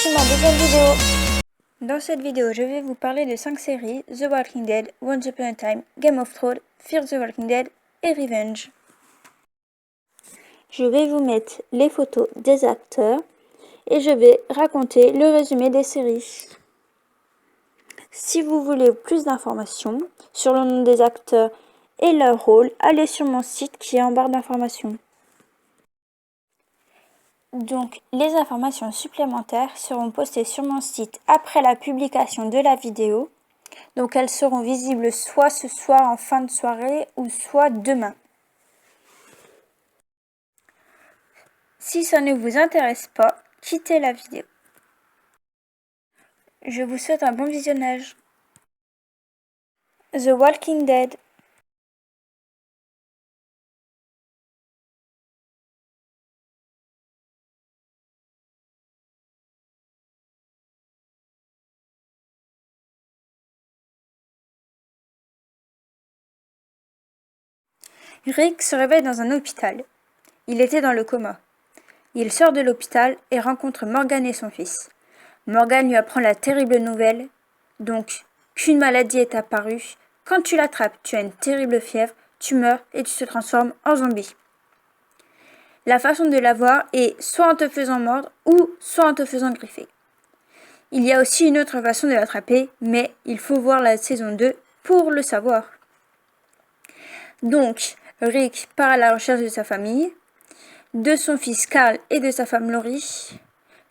voici ma deuxième vidéo. Dans cette vidéo, je vais vous parler de 5 séries: The Walking Dead, Once Upon a Time, Game of Thrones, Fear the Walking Dead et Revenge. Je vais vous mettre les photos des acteurs et je vais raconter le résumé des séries. Si vous voulez plus d'informations sur le nom des acteurs et leur rôle, allez sur mon site qui est en barre d'informations. Donc, les informations supplémentaires seront postées sur mon site après la publication de la vidéo. Donc, elles seront visibles soit ce soir en fin de soirée ou soit demain. Si ça ne vous intéresse pas, quittez la vidéo. Je vous souhaite un bon visionnage. The Walking Dead. Rick se réveille dans un hôpital. Il était dans le coma. Il sort de l'hôpital et rencontre Morgan et son fils. Morgan lui apprend la terrible nouvelle, donc qu'une maladie est apparue. Quand tu l'attrapes, tu as une terrible fièvre, tu meurs et tu te transformes en zombie. La façon de l'avoir est soit en te faisant mordre ou soit en te faisant griffer. Il y a aussi une autre façon de l'attraper, mais il faut voir la saison 2 pour le savoir. Donc, Rick part à la recherche de sa famille, de son fils Carl et de sa femme Lori.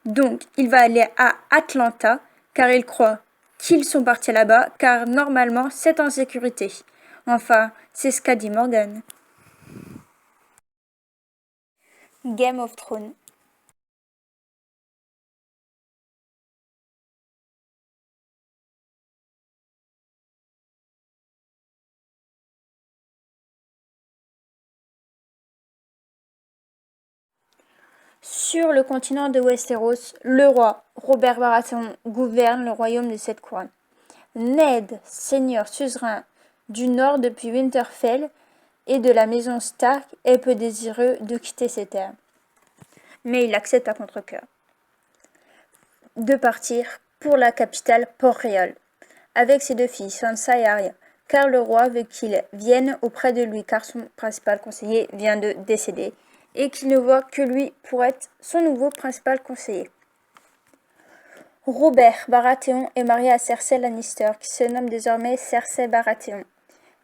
Donc, il va aller à Atlanta, car il croit qu'ils sont partis là-bas, car normalement, c'est en sécurité. Enfin, c'est ce qu'a dit Morgan. Game of Thrones. Sur le continent de Westeros, le roi Robert Baratheon gouverne le royaume des Sept Couronnes. Ned, seigneur suzerain du nord depuis Winterfell et de la maison Stark, est peu désireux de quitter ses terres. Mais il accepte à contre-cœur de partir pour la capitale Port-Réal, avec ses deux filles, Sansa et Arya, car le roi veut qu'il vienne auprès de lui, car son principal conseiller vient de décéder, et qu'il ne voit que lui pour être son nouveau principal conseiller. Robert Baratheon est marié à Cersei Lannister, qui se nomme désormais Cersei Baratheon.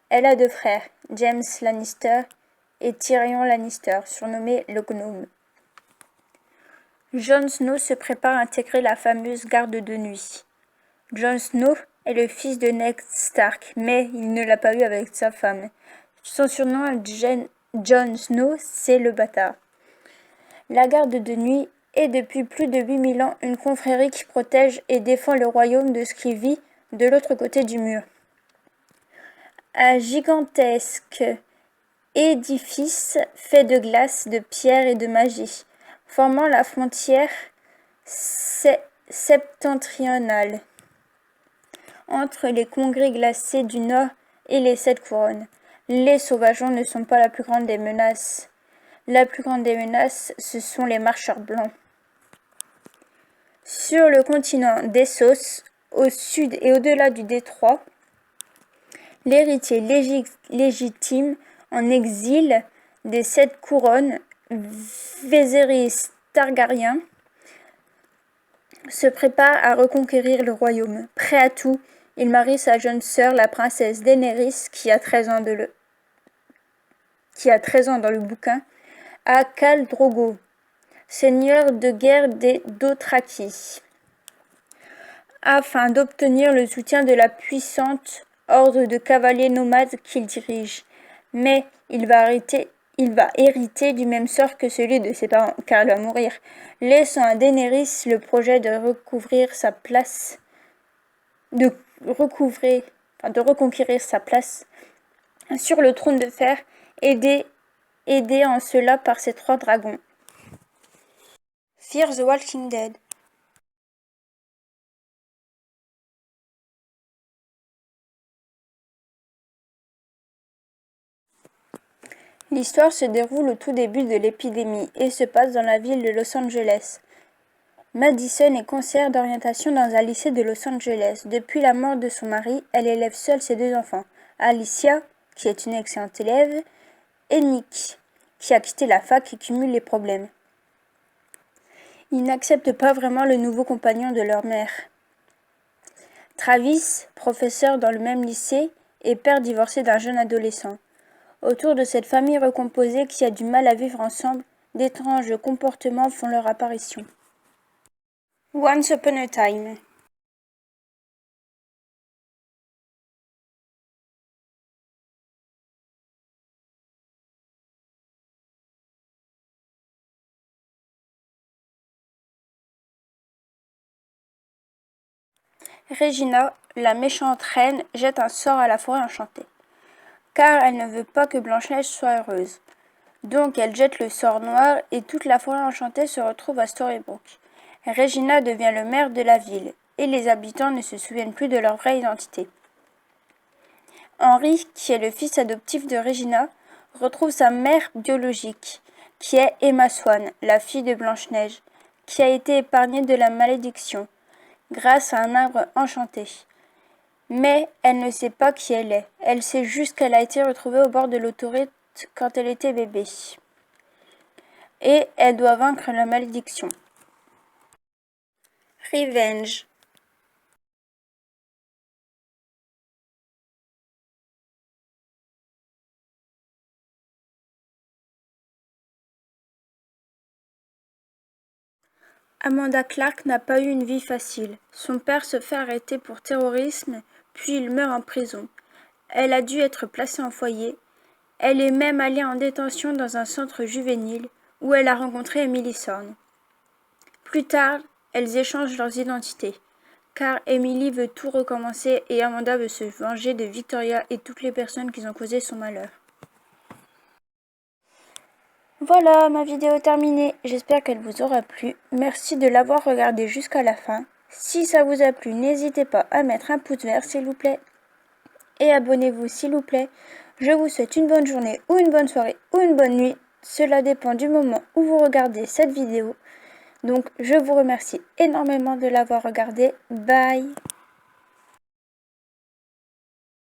Elle a deux frères, Jaime Lannister et Tyrion Lannister, surnommé le Gnome. Jon Snow se prépare à intégrer la fameuse garde de nuit. Jon Snow est le fils de Ned Stark, mais il ne l'a pas eu avec sa femme. Son surnom à Jon Snow, c'est le bâtard. La garde de nuit est depuis plus de 8000 ans une confrérie qui protège et défend le royaume de ce qui vit de l'autre côté du mur. Un gigantesque édifice fait de glace, de pierre et de magie, formant la frontière septentrionale entre les congrès glacés du nord et les Sept Couronnes. Les sauvageons ne sont pas la plus grande des menaces. La plus grande des menaces, ce sont les marcheurs blancs. Sur le continent d'Essos, au sud et au-delà du détroit, l'héritier légitime en exil des Sept Couronnes, Viserys Targaryen, se prépare à reconquérir le royaume. Prêt à tout, il marie sa jeune sœur, la princesse Daenerys, qui a 13 ans dans le bouquin, à Khal Drogo, seigneur de guerre des Dothraki, afin d'obtenir le soutien de la puissante horde de cavaliers nomades qu'il dirige. Mais il va hériter du même sort que celui de ses parents, car il va mourir, laissant à Daenerys le projet de reconquérir sa place sur le trône de fer, aidé en cela par ses 3 dragons. Fear the Walking Dead. L'histoire se déroule au tout début de l'épidémie et se passe dans la ville de Los Angeles. Madison est conseillère d'orientation dans un lycée de Los Angeles. Depuis la mort de son mari, elle élève seule ses 2 enfants, Alicia, qui est une excellente élève, et Nick, qui a quitté la fac et cumule les problèmes. Ils n'acceptent pas vraiment le nouveau compagnon de leur mère. Travis, professeur dans le même lycée, et père divorcé d'un jeune adolescent. Autour de cette famille recomposée qui a du mal à vivre ensemble, d'étranges comportements font leur apparition. Once Upon a Time. Regina, la méchante reine, jette un sort à la forêt enchantée, car elle ne veut pas que Blanche-Neige soit heureuse. Donc elle jette le sort noir et toute la forêt enchantée se retrouve à Storybrooke. Regina devient le maire de la ville, et les habitants ne se souviennent plus de leur vraie identité. Henry, qui est le fils adoptif de Regina, retrouve sa mère biologique, qui est Emma Swan, la fille de Blanche-Neige, qui a été épargnée de la malédiction, grâce à un arbre enchanté. Mais elle ne sait pas qui elle est. Elle sait juste qu'elle a été retrouvée au bord de l'autoroute quand elle était bébé. Et elle doit vaincre la malédiction. Revenge. Amanda Clark n'a pas eu une vie facile. Son père se fait arrêter pour terrorisme, puis il meurt en prison. Elle a dû être placée en foyer. Elle est même allée en détention dans un centre juvénile où elle a rencontré Emily Thorne. Plus tard, elles échangent leurs identités, car Emily veut tout recommencer et Amanda veut se venger de Victoria et toutes les personnes qui ont causé son malheur. Voilà, ma vidéo est terminée. J'espère qu'elle vous aura plu. Merci de l'avoir regardée jusqu'à la fin. Si ça vous a plu, n'hésitez pas à mettre un pouce vert s'il vous plaît. Et abonnez-vous s'il vous plaît. Je vous souhaite une bonne journée ou une bonne soirée ou une bonne nuit. Cela dépend du moment où vous regardez cette vidéo. Donc je vous remercie énormément de l'avoir regardée. Bye!